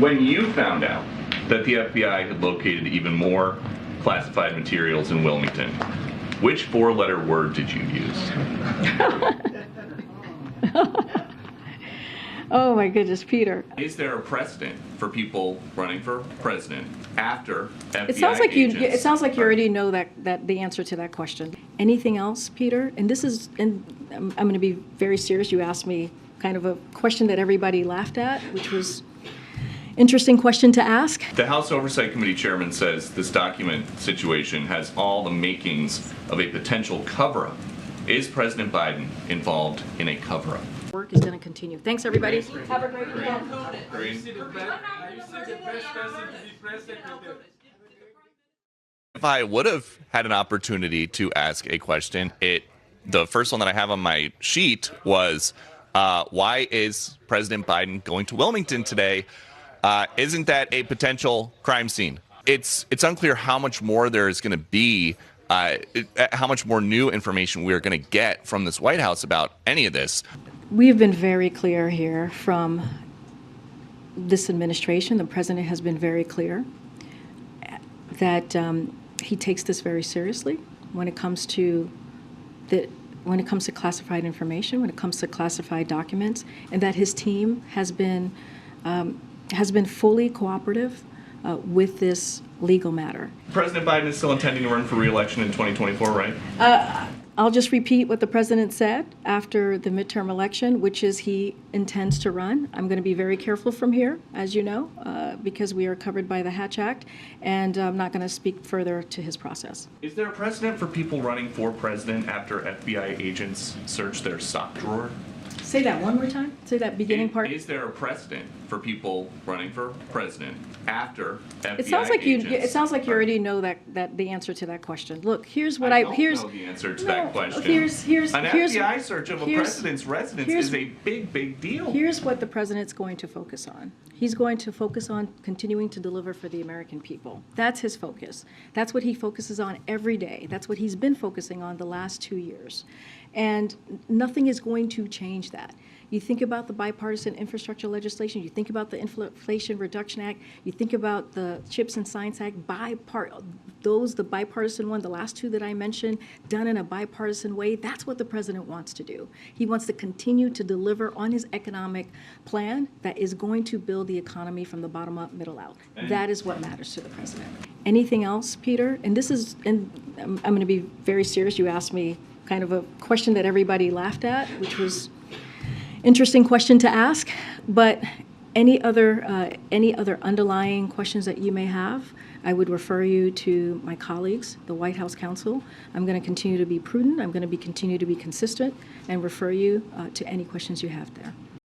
When you found out that the FBI had located even more classified materials in Wilmington, which four-letter word did you use? Oh my goodness, Peter. Is there a precedent for people running for president after FBI It sounds like agents? it sounds like you already know that the answer to that question. Anything else, Peter? And I'm going to be very serious. You asked me kind of a question that everybody laughed at, which was interesting question to ask. The House Oversight Committee chairman says this document situation has all the makings of a potential cover-up. Is President Biden involved in a cover-up? Work is going to continue. Thanks, everybody. Have a great weekend. If I would have had an opportunity to ask a question, the first one that I have on my sheet was, why is President Biden going to Wilmington today? Isn't that a potential crime scene? It's unclear how much more there is going to be, how much more new information we're going to get from this White House about any of this. We have been very clear here from this administration. The president has been very clear that he takes this very seriously when it comes to classified information, when it comes to classified documents, and that his team has been fully cooperative with this legal matter. President Biden is still intending to run for re-election in 2024, right? I'll just repeat what the president said after the midterm election, which is he intends to run. I'm going to be very careful from here, as you know, because we are covered by the Hatch Act, and I'm not going to speak further to his process. Is there a precedent for people running for president after FBI agents search their sock drawer? Say that one more time. Say that beginning part. Is there a precedent for people running for president after FBI It sounds like agents? It sounds like you already know that the answer to that question. Look, here's what I don't know the answer to that question. Here's an FBI search of a president's residence is a big deal. Here's what the president's going to focus on. He's going to focus on continuing to deliver for the American people. That's his focus. That's what he focuses on every day. That's what he's been focusing on the last 2 years. And nothing is going to change that. You think about the bipartisan infrastructure legislation, you think about the Inflation Reduction Act, you think about the CHIPS and Science Act, the bipartisan one, the last two that I mentioned, done in a bipartisan way. That's what the president wants to do. He wants to continue to deliver on his economic plan that is going to build the economy from the bottom up, middle out. That is what matters to the president. Anything else, Peter? And I'm going to be very serious. You asked me kind of a question that everybody laughed at, which was interesting question to ask, but any other underlying questions that you may have, I would refer you to my colleagues, the White House counsel. I'm going to continue to be prudent. I'm going to continue to be consistent and refer you to any questions you have there.